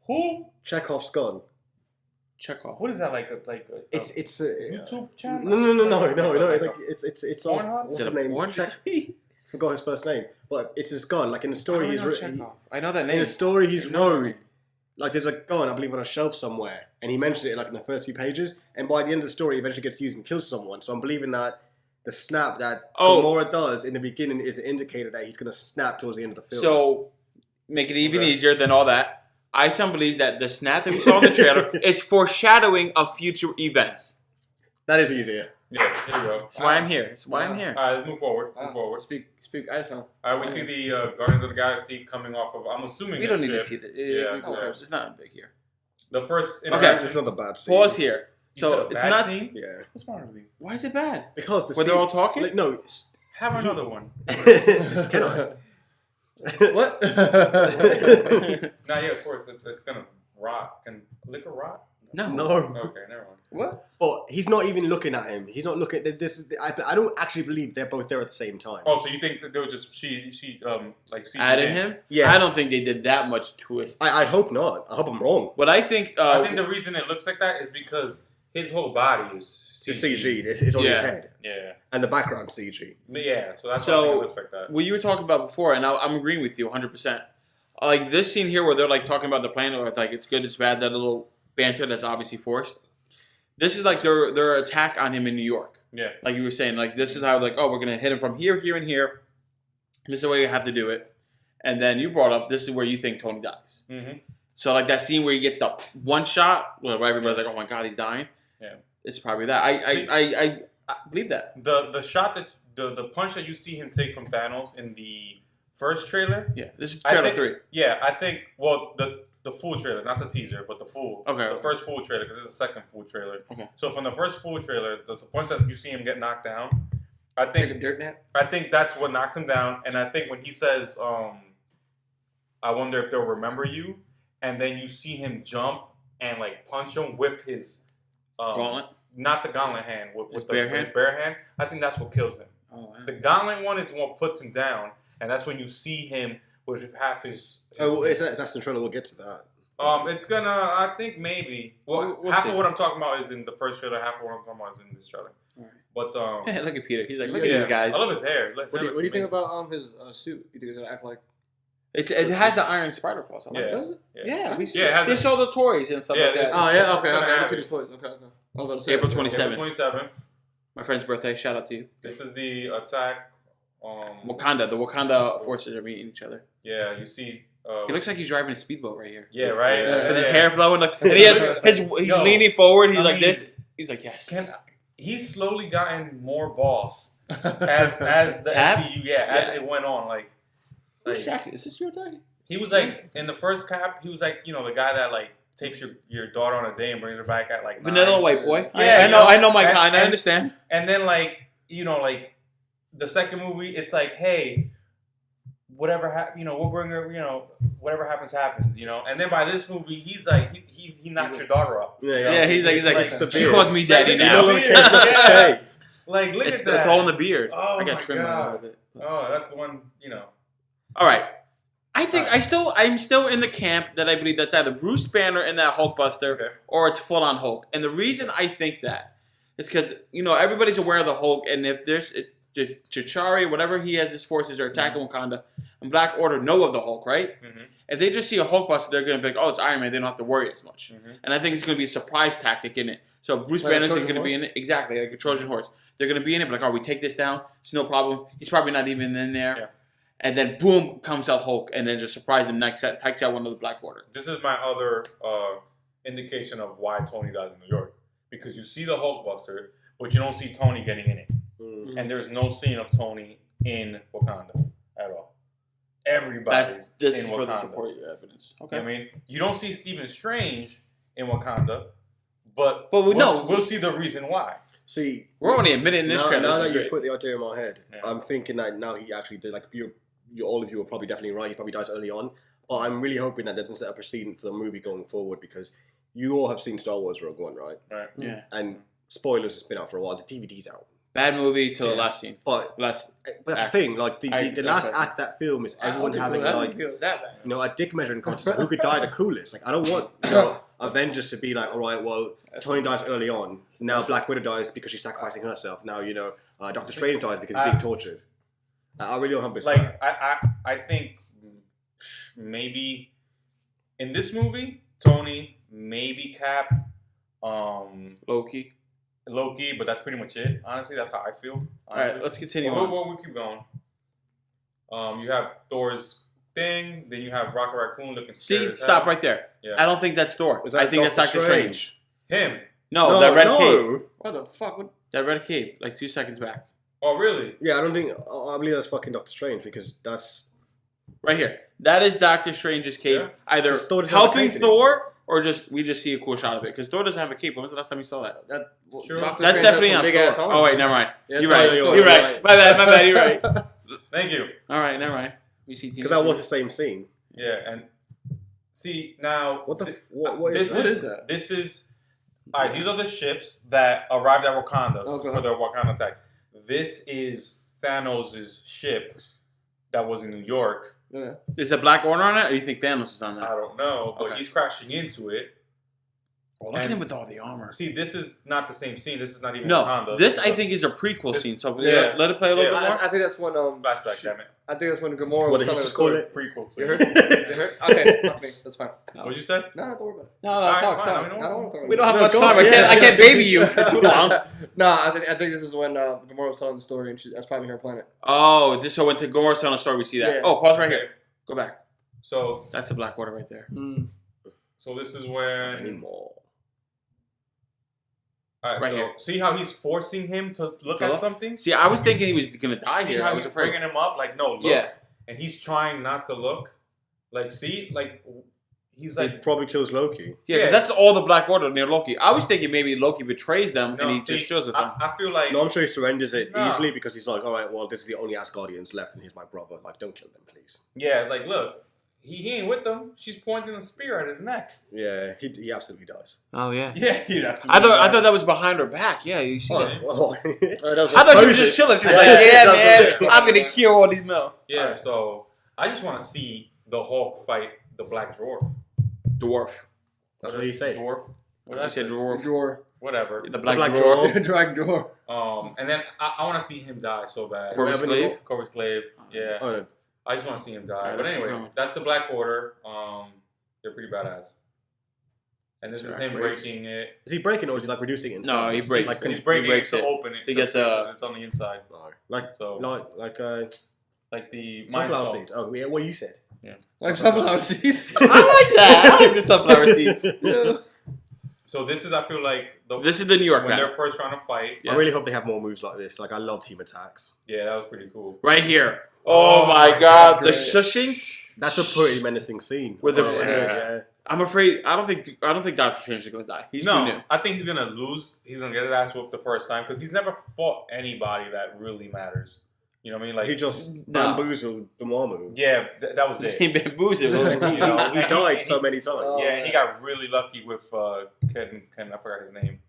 [SPEAKER 4] Who?
[SPEAKER 3] Chekhov's gone.
[SPEAKER 2] Check off.
[SPEAKER 4] What is that like?
[SPEAKER 3] It's
[SPEAKER 4] YouTube channel?
[SPEAKER 3] no. It's
[SPEAKER 4] Like
[SPEAKER 3] like it's
[SPEAKER 4] Pornhub?
[SPEAKER 3] off. What's
[SPEAKER 2] Is
[SPEAKER 3] his
[SPEAKER 2] it a
[SPEAKER 3] name?
[SPEAKER 2] porn?
[SPEAKER 3] Forgot his first name, but it's his gun. Like in the story, he's written.
[SPEAKER 2] I know that
[SPEAKER 3] In
[SPEAKER 2] name.
[SPEAKER 3] the story, he's
[SPEAKER 2] I know that
[SPEAKER 3] known.
[SPEAKER 2] name.
[SPEAKER 3] Like there's a gun, I believe, on a shelf somewhere, and he mentions it like in the first few pages. And by the end of the story, he eventually gets used and kills someone. So I'm believing that the snap that
[SPEAKER 2] Oh.
[SPEAKER 3] Gamora does in the beginning is an indicator that he's gonna snap towards the end of the film.
[SPEAKER 2] So, make it even
[SPEAKER 4] Okay.
[SPEAKER 2] easier than all that. I some believes that the snap that we saw in the trailer is foreshadowing of future events.
[SPEAKER 3] that is easier.
[SPEAKER 4] Yeah, here we go.
[SPEAKER 2] That's why I'm here. That's why I'm here.
[SPEAKER 4] All right, let's move forward.
[SPEAKER 1] Ah,
[SPEAKER 4] Move forward.
[SPEAKER 1] Speak. I just
[SPEAKER 4] All right, we see the Guardians of the Galaxy coming off of. I'm assuming
[SPEAKER 2] We don't need
[SPEAKER 4] that
[SPEAKER 2] to
[SPEAKER 4] ship.
[SPEAKER 2] see that.
[SPEAKER 4] Yeah,
[SPEAKER 2] Who cares? It's not big here.
[SPEAKER 4] The first.
[SPEAKER 3] Okay,
[SPEAKER 2] Okay.
[SPEAKER 3] it's not a bad scene.
[SPEAKER 2] Pause here.
[SPEAKER 4] You
[SPEAKER 2] So
[SPEAKER 4] said a
[SPEAKER 2] it's
[SPEAKER 4] bad
[SPEAKER 2] not.
[SPEAKER 4] scene?
[SPEAKER 3] Yeah.
[SPEAKER 4] What's wrong with you?
[SPEAKER 2] Why is it bad?
[SPEAKER 3] Because the
[SPEAKER 2] When they're
[SPEAKER 3] scene-
[SPEAKER 2] all talking.
[SPEAKER 3] Like, no. It's,
[SPEAKER 4] Have another one.
[SPEAKER 3] can I?
[SPEAKER 1] What?
[SPEAKER 4] Nah, yeah, of course. It's gonna rot. Can liquor rot?
[SPEAKER 2] No.
[SPEAKER 3] No.
[SPEAKER 4] Okay, never mind.
[SPEAKER 1] What?
[SPEAKER 3] But he's not even looking at him. He's not looking. This is. I don't actually believe they're both there at the same time.
[SPEAKER 4] Oh, so you think that they were just like
[SPEAKER 2] Added him.
[SPEAKER 3] Yeah.
[SPEAKER 2] I don't think they did that much twist.
[SPEAKER 3] I hope not. I hope I'm wrong.
[SPEAKER 2] What I think.
[SPEAKER 4] I think the reason it looks like that is because his whole body is
[SPEAKER 3] It's
[SPEAKER 4] CG.
[SPEAKER 3] CG. It's on his
[SPEAKER 2] Yeah.
[SPEAKER 3] head,
[SPEAKER 4] Yeah,
[SPEAKER 3] and the background CG.
[SPEAKER 4] yeah. So that's
[SPEAKER 2] So-
[SPEAKER 4] why I think it looks like that.
[SPEAKER 2] what you were talking about before, and I'm agreeing with you 100%. Like this scene here where they're like talking about the plan, or like it's good, it's bad, that little banter that's obviously forced. This is like their attack on him in New York.
[SPEAKER 4] Yeah.
[SPEAKER 2] Like you were saying, like this is how like, oh, we're gonna hit him from here, here, and here. This is the way you have to do it. And then you brought up this is where you think Tony dies.
[SPEAKER 4] Mm-hmm.
[SPEAKER 2] So like that scene where he gets the one shot, where everybody's like, oh my god, he's dying.
[SPEAKER 4] Yeah.
[SPEAKER 2] It's probably that. I believe that.
[SPEAKER 4] The shot that the punch that you see him take from Thanos in the first trailer.
[SPEAKER 2] Yeah. This is
[SPEAKER 4] I
[SPEAKER 2] trailer
[SPEAKER 4] think-
[SPEAKER 2] 3.
[SPEAKER 4] Yeah, I think. Well, the full trailer, not the teaser, but the full.
[SPEAKER 2] Okay.
[SPEAKER 4] The first full trailer, because this is the second full trailer.
[SPEAKER 2] Okay.
[SPEAKER 4] So from the first full trailer, the punch that you see him get knocked down, I
[SPEAKER 1] Take a
[SPEAKER 4] think
[SPEAKER 1] dirt nap?
[SPEAKER 4] that's what knocks him down. And I think when he says, "I wonder if they'll remember you," and then you see him jump and like punch him with his
[SPEAKER 2] Gauntlet.
[SPEAKER 4] not the gauntlet hand, with
[SPEAKER 2] His
[SPEAKER 4] the,
[SPEAKER 2] bare
[SPEAKER 4] with
[SPEAKER 2] hand?
[SPEAKER 4] his bare hand. I think that's what kills him.
[SPEAKER 2] Oh, wow.
[SPEAKER 4] The gauntlet one is what puts him down, and that's when you see him with half his.
[SPEAKER 3] Oh, that's the trailer. We'll get to that.
[SPEAKER 4] It's gonna. I think maybe. Well,
[SPEAKER 2] We'll
[SPEAKER 4] half
[SPEAKER 2] see.
[SPEAKER 4] of what I'm talking about is in the first trailer. Half of what I'm talking about is in this trailer.
[SPEAKER 2] Alright.
[SPEAKER 4] But
[SPEAKER 2] Look at Peter. He's like, look
[SPEAKER 1] Yeah.
[SPEAKER 2] at these guys.
[SPEAKER 4] I love his hair.
[SPEAKER 1] What do you think about his suit? You think it's gonna act like?
[SPEAKER 2] It has the Iron Spider Claws on it.
[SPEAKER 4] Yeah.
[SPEAKER 1] Does it?
[SPEAKER 2] Yeah, we
[SPEAKER 4] Yeah, it has
[SPEAKER 2] they
[SPEAKER 4] a-
[SPEAKER 2] show the toys and stuff
[SPEAKER 4] Yeah,
[SPEAKER 2] like that.
[SPEAKER 1] Oh yeah,
[SPEAKER 4] it's
[SPEAKER 1] okay,
[SPEAKER 4] gonna
[SPEAKER 1] okay. I
[SPEAKER 4] have
[SPEAKER 1] see
[SPEAKER 4] it.
[SPEAKER 1] the toys. Okay, okay. I was about to say
[SPEAKER 2] April
[SPEAKER 1] that.
[SPEAKER 2] 27th.
[SPEAKER 4] April 27th.
[SPEAKER 2] My friend's birthday. Shout out to you.
[SPEAKER 4] This is the attack.
[SPEAKER 2] Wakanda. The Wakanda forces are meeting each other.
[SPEAKER 4] Yeah, you see.
[SPEAKER 2] He looks like he's driving a speedboat right here.
[SPEAKER 4] Yeah, right.
[SPEAKER 1] Yeah.
[SPEAKER 2] With his hair flowing, like, and he has he's
[SPEAKER 4] Yo,
[SPEAKER 2] leaning forward. He's
[SPEAKER 4] I
[SPEAKER 2] like
[SPEAKER 4] mean,
[SPEAKER 2] this. He's like, yes.
[SPEAKER 4] He's slowly gotten more boss as the
[SPEAKER 2] Cap?
[SPEAKER 4] MCU. As it went on, like
[SPEAKER 2] Whose jacket? Is this your jacket?
[SPEAKER 4] he was like in the first Cap. He was like the guy that like takes your daughter on a day and brings her back at like 9.
[SPEAKER 2] Vanilla white boy.
[SPEAKER 4] Yeah,
[SPEAKER 2] I know my kind. I understand.
[SPEAKER 4] And then like like the second movie, it's like, hey, whatever we'll bring her. Whatever happens, And then by this movie, he's like he knocked your daughter up.
[SPEAKER 2] Yeah, he's like
[SPEAKER 3] It's the
[SPEAKER 2] she
[SPEAKER 3] beard.
[SPEAKER 2] calls me daddy
[SPEAKER 4] Like,
[SPEAKER 2] now.
[SPEAKER 4] the beard. Yeah. Like look
[SPEAKER 2] It's
[SPEAKER 4] at that.
[SPEAKER 2] all in the beard.
[SPEAKER 4] Oh
[SPEAKER 2] I got
[SPEAKER 4] my
[SPEAKER 2] trimmed a
[SPEAKER 4] God.
[SPEAKER 2] little bit.
[SPEAKER 4] Oh, that's one.
[SPEAKER 2] All right. I think I'm still in the camp that I believe that's either Bruce Banner in that Hulkbuster
[SPEAKER 4] Okay.
[SPEAKER 2] or it's full on Hulk. And the reason I think that is because everybody's aware of the Hulk, and if there's T'Challa, whatever he has his forces are attacking Wakanda, and Black Order know of the Hulk, right?
[SPEAKER 4] Mm-hmm.
[SPEAKER 2] If they just see a Hulkbuster, they're gonna be like, oh, it's Iron Man. They don't have to worry as much.
[SPEAKER 4] Mm-hmm.
[SPEAKER 2] And I think it's gonna be a surprise tactic in it. So Bruce
[SPEAKER 1] Like a
[SPEAKER 2] Banner's
[SPEAKER 1] Trojan
[SPEAKER 2] going to be in
[SPEAKER 1] horse?
[SPEAKER 2] it exactly like a Trojan horse. They're gonna be in it, but like, oh, we take this down. It's no problem. He's probably not even in there.
[SPEAKER 4] Yeah.
[SPEAKER 2] And then boom comes out Hulk, and then just surprise him next takes out one of the Black Order.
[SPEAKER 4] This is my other indication of why Tony dies in New York, because you see the Hulkbuster, but you don't see Tony getting in it, and there's no scene of Tony in Wakanda at all. Everybody's
[SPEAKER 2] This
[SPEAKER 4] in
[SPEAKER 2] is
[SPEAKER 4] Wakanda.
[SPEAKER 2] for the support your evidence. Okay.
[SPEAKER 4] You know what I mean, you don't see Stephen Strange in Wakanda, but
[SPEAKER 2] we know.
[SPEAKER 4] we'll see the reason why.
[SPEAKER 3] See,
[SPEAKER 2] We're only admitting this
[SPEAKER 3] now,
[SPEAKER 2] trailer.
[SPEAKER 3] now
[SPEAKER 2] This
[SPEAKER 3] that
[SPEAKER 2] is
[SPEAKER 3] you
[SPEAKER 2] great.
[SPEAKER 3] put the idea in my head,
[SPEAKER 4] Yeah.
[SPEAKER 3] I'm thinking that now he actually did. Like you all of you are probably definitely right. He probably dies early on, but I'm really hoping that doesn't set a precedent for the movie going forward, because you all have seen Star Wars Rogue One, right?
[SPEAKER 4] Right.
[SPEAKER 2] Yeah.
[SPEAKER 3] And spoilers, it's been out for a while. The DVD's out,
[SPEAKER 2] Bad movie till the
[SPEAKER 4] Yeah.
[SPEAKER 2] last scene.
[SPEAKER 3] but
[SPEAKER 2] Last.
[SPEAKER 3] that's
[SPEAKER 2] Act.
[SPEAKER 3] the thing. Like the
[SPEAKER 2] That's
[SPEAKER 3] last
[SPEAKER 2] right.
[SPEAKER 3] act of that film is everyone having
[SPEAKER 1] I
[SPEAKER 3] like
[SPEAKER 1] don't feel that bad.
[SPEAKER 3] a dick measuring contest of who could die the coolest. Like I don't want Avengers to be like, all right, well, Tony dies early on. Now Black Widow dies because she's sacrificing herself. Now Doctor Strange dies because he's being tortured. I really don't have this.
[SPEAKER 4] Like I think maybe in this movie, Tony, maybe Cap,
[SPEAKER 2] Loki.
[SPEAKER 4] Loki, but that's pretty much it. Honestly, that's how I feel.
[SPEAKER 2] All right, let's continue
[SPEAKER 4] Well,
[SPEAKER 2] on.
[SPEAKER 4] we'll keep going. You have Thor's thing, then you have Rocket Raccoon looking scared
[SPEAKER 2] See,
[SPEAKER 4] as
[SPEAKER 2] stop
[SPEAKER 4] hell.
[SPEAKER 2] right there.
[SPEAKER 4] Yeah.
[SPEAKER 2] I don't think that's Thor.
[SPEAKER 3] Is
[SPEAKER 2] I
[SPEAKER 3] that
[SPEAKER 2] think that's Doctor Strange.
[SPEAKER 4] Him.
[SPEAKER 2] No, that red cape.
[SPEAKER 1] What the fuck?
[SPEAKER 2] That red cape, like 2 seconds back.
[SPEAKER 4] Oh, really?
[SPEAKER 3] Yeah, I don't think. I believe that's fucking Doctor Strange, because that's
[SPEAKER 2] Right here. That is Doctor Strange's cape.
[SPEAKER 4] Yeah.
[SPEAKER 2] Either
[SPEAKER 3] Because Thor doesn't have a
[SPEAKER 2] helping
[SPEAKER 3] cape
[SPEAKER 2] Thor or we just see a cool shot of it? Because Thor doesn't have a cape. When was the last time you saw that?
[SPEAKER 4] Sure.
[SPEAKER 1] Doctor
[SPEAKER 2] That's
[SPEAKER 1] Strange
[SPEAKER 2] definitely
[SPEAKER 1] has some
[SPEAKER 2] not
[SPEAKER 1] big
[SPEAKER 2] Thor.
[SPEAKER 1] ass arms.
[SPEAKER 2] Oh wait, never mind.
[SPEAKER 1] Yeah,
[SPEAKER 2] You're
[SPEAKER 1] it's
[SPEAKER 2] right.
[SPEAKER 1] not
[SPEAKER 2] You're
[SPEAKER 1] Thor,
[SPEAKER 2] right. My bad. You're right.
[SPEAKER 4] Thank you.
[SPEAKER 2] All right, never mind. We see
[SPEAKER 3] Because that was the same scene.
[SPEAKER 4] Yeah, and see now
[SPEAKER 3] what
[SPEAKER 4] this
[SPEAKER 3] is
[SPEAKER 1] that?
[SPEAKER 4] This is all right. These are the ships that arrived at Wakanda
[SPEAKER 1] Okay.
[SPEAKER 4] for their Wakanda attack. This is Thanos' ship that was in New York.
[SPEAKER 1] Yeah.
[SPEAKER 2] Is a Black Order on it, or you think Thanos is on
[SPEAKER 4] I
[SPEAKER 2] that?
[SPEAKER 4] don't know, but
[SPEAKER 2] Okay.
[SPEAKER 4] he's crashing into it.
[SPEAKER 2] Oh, look at him with all the armor.
[SPEAKER 4] See, this is not the same scene. This is not even
[SPEAKER 2] No,
[SPEAKER 4] Wakanda.
[SPEAKER 2] this
[SPEAKER 4] is
[SPEAKER 2] I
[SPEAKER 4] a
[SPEAKER 2] think is a prequel scene. So
[SPEAKER 1] Yeah.
[SPEAKER 2] let it play a little
[SPEAKER 4] Yeah.
[SPEAKER 2] bit more.
[SPEAKER 1] I think that's when
[SPEAKER 4] flashback. Damn it!
[SPEAKER 1] I think that's when Gamora
[SPEAKER 3] What
[SPEAKER 1] was
[SPEAKER 3] did he
[SPEAKER 1] telling
[SPEAKER 3] just
[SPEAKER 1] the
[SPEAKER 3] call
[SPEAKER 1] story.
[SPEAKER 3] it?
[SPEAKER 4] Prequel.
[SPEAKER 1] You heard? You heard? Okay, fuck me. That's fine.
[SPEAKER 4] What'd you say?
[SPEAKER 1] No, don't worry about it.
[SPEAKER 2] No,
[SPEAKER 4] All right,
[SPEAKER 2] talk.
[SPEAKER 4] fine,
[SPEAKER 1] I don't want to talk
[SPEAKER 2] We don't
[SPEAKER 1] about
[SPEAKER 2] have
[SPEAKER 3] No,
[SPEAKER 2] much
[SPEAKER 3] go
[SPEAKER 2] time.
[SPEAKER 3] on.
[SPEAKER 2] I can't baby you for too long.
[SPEAKER 1] No, I think this is when Gamora was telling the story, and that's probably her planet.
[SPEAKER 2] Oh, so when Gamora's telling a story, we see that.
[SPEAKER 1] Yeah.
[SPEAKER 2] Oh, pause right here. Go back.
[SPEAKER 4] So,
[SPEAKER 2] That's a Black Order right there.
[SPEAKER 4] so this is when.
[SPEAKER 3] Anymore.
[SPEAKER 4] All right,
[SPEAKER 2] Right
[SPEAKER 4] so
[SPEAKER 2] here.
[SPEAKER 4] see how he's forcing him to look at
[SPEAKER 2] Look.
[SPEAKER 4] something.
[SPEAKER 2] See, I was thinking he was gonna die
[SPEAKER 4] See
[SPEAKER 2] here.
[SPEAKER 4] how
[SPEAKER 2] I was
[SPEAKER 4] he's
[SPEAKER 2] afraid.
[SPEAKER 4] bringing him up, like no, look.
[SPEAKER 2] Yeah.
[SPEAKER 4] And he's trying not to look. Like, see, like he's
[SPEAKER 3] He
[SPEAKER 4] like,
[SPEAKER 3] probably kills Loki.
[SPEAKER 2] Yeah, because that's all the Black Order near Loki. I was thinking maybe Loki betrays them
[SPEAKER 4] no,
[SPEAKER 2] and he
[SPEAKER 4] see,
[SPEAKER 2] just chills with them.
[SPEAKER 4] I feel like
[SPEAKER 3] No, I'm sure he surrenders it
[SPEAKER 4] Nah.
[SPEAKER 3] easily because he's like, all right, well, this is the only Asgardians left, and here's my brother. Like, don't kill them, please.
[SPEAKER 4] yeah, like look, he ain't with them. She's pointing a spear at his neck.
[SPEAKER 3] Yeah, he absolutely does.
[SPEAKER 2] Oh yeah.
[SPEAKER 4] Yeah, he
[SPEAKER 2] I thought that was behind her back. Yeah, you see that.
[SPEAKER 3] Oh,
[SPEAKER 1] That was
[SPEAKER 2] I thought she was
[SPEAKER 3] Suppose
[SPEAKER 2] just
[SPEAKER 3] it.
[SPEAKER 2] chilling. She was
[SPEAKER 3] Yeah,
[SPEAKER 2] like, "Yeah,
[SPEAKER 3] that's
[SPEAKER 2] man, I'm gonna kill all these men."
[SPEAKER 4] Yeah, so I just want to see the Hulk fight the Black Dwarf.
[SPEAKER 2] Dwarf.
[SPEAKER 3] that's what he said.
[SPEAKER 4] Dwarf. What did I
[SPEAKER 2] You said
[SPEAKER 4] say?
[SPEAKER 2] dwarf.
[SPEAKER 1] drawer.
[SPEAKER 4] Whatever.
[SPEAKER 2] The Black,
[SPEAKER 3] Black
[SPEAKER 2] Dwarf.
[SPEAKER 3] Dwarf.
[SPEAKER 1] Drag drawer.
[SPEAKER 4] And then I want to see him die so bad.
[SPEAKER 2] Corvus
[SPEAKER 3] Whatever
[SPEAKER 2] Glaive.
[SPEAKER 4] Corvus Glaive. Yeah.
[SPEAKER 3] Oh, no.
[SPEAKER 4] I just want to see him die.
[SPEAKER 2] Alright,
[SPEAKER 4] But
[SPEAKER 2] let's keep
[SPEAKER 4] anyway,
[SPEAKER 2] going.
[SPEAKER 4] that's the Black Order. They're pretty badass. And this is
[SPEAKER 2] Sure,
[SPEAKER 4] him
[SPEAKER 2] breaks.
[SPEAKER 4] breaking it.
[SPEAKER 3] Is he breaking or is he like reducing it? in
[SPEAKER 2] No, he
[SPEAKER 3] size?
[SPEAKER 2] breaks.
[SPEAKER 3] Like,
[SPEAKER 4] He's breaking it
[SPEAKER 2] breaks
[SPEAKER 4] to
[SPEAKER 2] it
[SPEAKER 4] open it
[SPEAKER 2] to get
[SPEAKER 4] see,
[SPEAKER 2] the-
[SPEAKER 4] 'cause it's on the inside.
[SPEAKER 3] no. like,
[SPEAKER 4] So
[SPEAKER 3] like
[SPEAKER 4] like the Mind
[SPEAKER 3] sunflower
[SPEAKER 4] Stone.
[SPEAKER 3] seeds. Oh, yeah, what you said.
[SPEAKER 1] Like sunflower seeds.
[SPEAKER 2] I like that. I like the sunflower seeds.
[SPEAKER 4] So this is, I feel like,
[SPEAKER 2] This is the New York
[SPEAKER 4] when they're
[SPEAKER 2] map.
[SPEAKER 4] first trying to fight.
[SPEAKER 2] Yeah.
[SPEAKER 3] I really hope they have more moves like this. Like, I love team attacks.
[SPEAKER 4] Yeah, that was pretty cool.
[SPEAKER 2] Right here. Oh my God, the
[SPEAKER 1] that's great.
[SPEAKER 2] shushing.
[SPEAKER 3] That's a pretty menacing scene.
[SPEAKER 2] With the-
[SPEAKER 3] Oh,
[SPEAKER 4] Yeah.
[SPEAKER 2] I'm afraid. I don't think Doctor Strange is gonna die. He's too new.
[SPEAKER 4] No, I think he's gonna lose. He's gonna get his ass whooped the first time because he's never fought anybody that really matters. You know what I mean? Like
[SPEAKER 3] He just
[SPEAKER 2] No.
[SPEAKER 3] bamboozled Dormammu.
[SPEAKER 4] yeah, that was it.
[SPEAKER 2] He bamboozled.
[SPEAKER 3] You know, he
[SPEAKER 4] And
[SPEAKER 3] died
[SPEAKER 4] he-
[SPEAKER 3] so many times.
[SPEAKER 1] Oh.
[SPEAKER 4] Yeah, and he got really lucky with Ken. I forgot his name.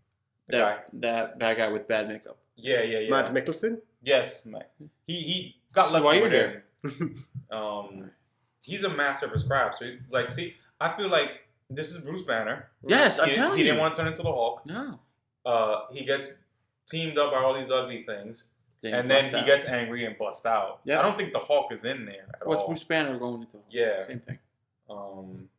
[SPEAKER 4] The guy.
[SPEAKER 2] That bad guy with bad makeup.
[SPEAKER 4] Yeah.
[SPEAKER 3] Matt Mikkelsen?
[SPEAKER 4] Yes, man. He got
[SPEAKER 2] So
[SPEAKER 4] lucky
[SPEAKER 2] why you
[SPEAKER 4] with
[SPEAKER 2] here?
[SPEAKER 4] him. He's a master of his craft. So, like, see, I feel like this is Bruce Banner.
[SPEAKER 2] Yes, I'm
[SPEAKER 4] He
[SPEAKER 2] telling you.
[SPEAKER 4] didn't want to turn into the Hulk.
[SPEAKER 2] No.
[SPEAKER 4] He gets teamed up by all these ugly things,
[SPEAKER 2] Then
[SPEAKER 4] and then
[SPEAKER 2] bust
[SPEAKER 4] he
[SPEAKER 2] out.
[SPEAKER 4] gets angry and busts out.
[SPEAKER 2] Yeah.
[SPEAKER 4] I don't think the Hulk is in there at
[SPEAKER 2] What's
[SPEAKER 4] all.
[SPEAKER 2] Bruce Banner going into?
[SPEAKER 4] Yeah.
[SPEAKER 2] Same thing.
[SPEAKER 4] Um,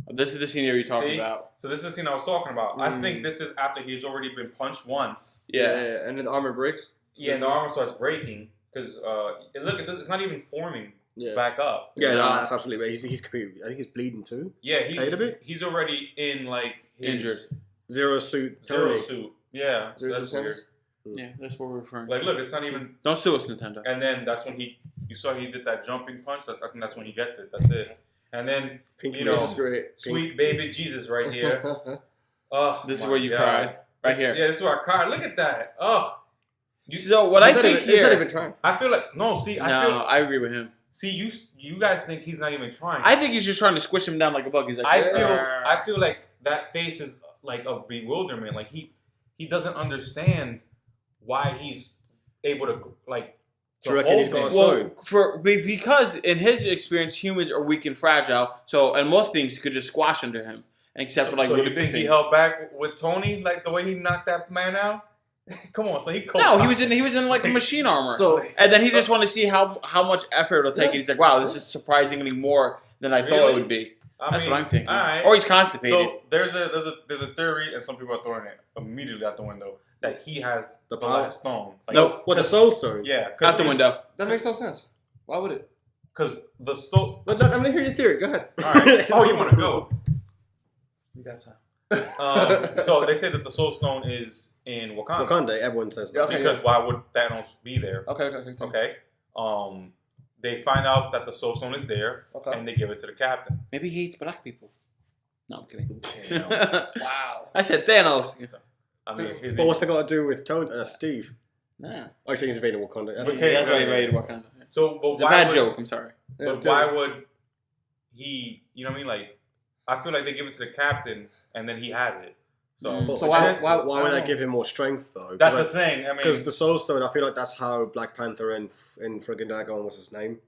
[SPEAKER 2] This is the scenario you're talking
[SPEAKER 4] See?
[SPEAKER 2] about.
[SPEAKER 4] so this is the scene I was talking about. I
[SPEAKER 1] Mm.
[SPEAKER 4] think this is after he's already been punched once.
[SPEAKER 2] Yeah.
[SPEAKER 1] And then the armor breaks.
[SPEAKER 4] Yeah, and the armor starts breaking because look, it's not even forming
[SPEAKER 1] Yeah.
[SPEAKER 4] back up.
[SPEAKER 3] Yeah,
[SPEAKER 2] No.
[SPEAKER 3] no, that's absolutely right. He's completely, I think he's bleeding too.
[SPEAKER 4] Yeah,
[SPEAKER 3] Paid a bit?
[SPEAKER 4] he's already in like his
[SPEAKER 2] Injured.
[SPEAKER 3] Zero suit.
[SPEAKER 4] zero
[SPEAKER 3] Tony.
[SPEAKER 4] suit. Yeah,
[SPEAKER 1] Zero
[SPEAKER 4] that's
[SPEAKER 1] suit
[SPEAKER 4] weird.
[SPEAKER 2] Yeah, that's what we're referring.
[SPEAKER 4] Like, look, it's not even.
[SPEAKER 2] Don't sue us, Nintendo.
[SPEAKER 4] And then that's when you saw he did that jumping punch. I think that's when he gets it. That's it. And then
[SPEAKER 3] Pink
[SPEAKER 4] You know,
[SPEAKER 1] This
[SPEAKER 3] mist.
[SPEAKER 1] is great.
[SPEAKER 4] sweet baby Jesus right here. Oh,
[SPEAKER 2] This is
[SPEAKER 4] my
[SPEAKER 2] where you
[SPEAKER 4] God.
[SPEAKER 2] cried. Right here.
[SPEAKER 4] Yeah, this is where I cried. Look at that. Oh,
[SPEAKER 2] So what I
[SPEAKER 1] He's not
[SPEAKER 2] think
[SPEAKER 1] even- he's not
[SPEAKER 2] here.
[SPEAKER 1] even trying.
[SPEAKER 4] I feel like no. See, I
[SPEAKER 2] No,
[SPEAKER 4] feel.
[SPEAKER 2] I agree with him.
[SPEAKER 4] See, you guys think he's not even trying.
[SPEAKER 2] I think he's just trying to squish him down like a bug. He's like,
[SPEAKER 4] I feel like that face is like of bewilderment. Like he doesn't understand why he's able to like.
[SPEAKER 3] Do you reckon he's got a
[SPEAKER 2] Well,
[SPEAKER 3] stone?
[SPEAKER 2] because in his experience, humans are weak and fragile. So, and most things could just squash under him, except for like
[SPEAKER 4] so
[SPEAKER 2] really
[SPEAKER 4] you
[SPEAKER 2] big
[SPEAKER 4] think
[SPEAKER 2] things.
[SPEAKER 4] he held back with Tony, like the way he knocked that man out? Come on, so he
[SPEAKER 2] No, he was in like a machine armor.
[SPEAKER 1] So
[SPEAKER 2] And then he just wanted to see how much effort it'll take.
[SPEAKER 1] Yeah.
[SPEAKER 2] And he's like, wow, this is surprisingly more than I thought it
[SPEAKER 4] Really?
[SPEAKER 2] would be.
[SPEAKER 4] I
[SPEAKER 2] That's
[SPEAKER 4] mean,
[SPEAKER 2] what I'm thinking.
[SPEAKER 4] All right.
[SPEAKER 2] Or he's constipated.
[SPEAKER 4] So there's a theory, and some people are throwing it immediately out the window that he has
[SPEAKER 3] The
[SPEAKER 4] the
[SPEAKER 3] power?
[SPEAKER 4] last stone. Like,
[SPEAKER 2] Nope.
[SPEAKER 3] What, the soul stone?
[SPEAKER 4] Yeah,
[SPEAKER 2] Out the window.
[SPEAKER 1] that makes no sense. Why would it?
[SPEAKER 4] Because the stone.
[SPEAKER 1] But no, I'm gonna hear your theory. Go ahead.
[SPEAKER 4] All right. Oh, you want to go? We got time. So they say that the Soul Stone is in Wakanda.
[SPEAKER 3] Wakanda, everyone says that.
[SPEAKER 1] Yeah, okay.
[SPEAKER 4] Because why would Thanos be there?
[SPEAKER 1] Okay.
[SPEAKER 4] Okay. They find out that the Soul Stone is there,
[SPEAKER 1] Okay.
[SPEAKER 4] and they give it to the captain.
[SPEAKER 2] Maybe he hates black people. No, I'm kidding.
[SPEAKER 1] Wow.
[SPEAKER 2] I said Thanos.
[SPEAKER 4] I mean,
[SPEAKER 3] But what's it got to do with Steve?
[SPEAKER 2] Nah.
[SPEAKER 3] Oh, you're saying he's invading Wakanda. That's
[SPEAKER 4] Okay.
[SPEAKER 2] That's why he raided Wakanda.
[SPEAKER 4] So, but
[SPEAKER 2] It's a
[SPEAKER 4] why
[SPEAKER 2] bad
[SPEAKER 4] would,
[SPEAKER 2] joke. I'm sorry.
[SPEAKER 4] But why would he? You know what I mean? Like, I feel like they give it to the captain, and then he has it. So,
[SPEAKER 1] So
[SPEAKER 3] why
[SPEAKER 1] why
[SPEAKER 3] would that give him more strength though?
[SPEAKER 4] that's the thing. I mean,
[SPEAKER 3] Because the Soul Stone, I feel like that's how Black Panther and friggin' Dagon, what's his name?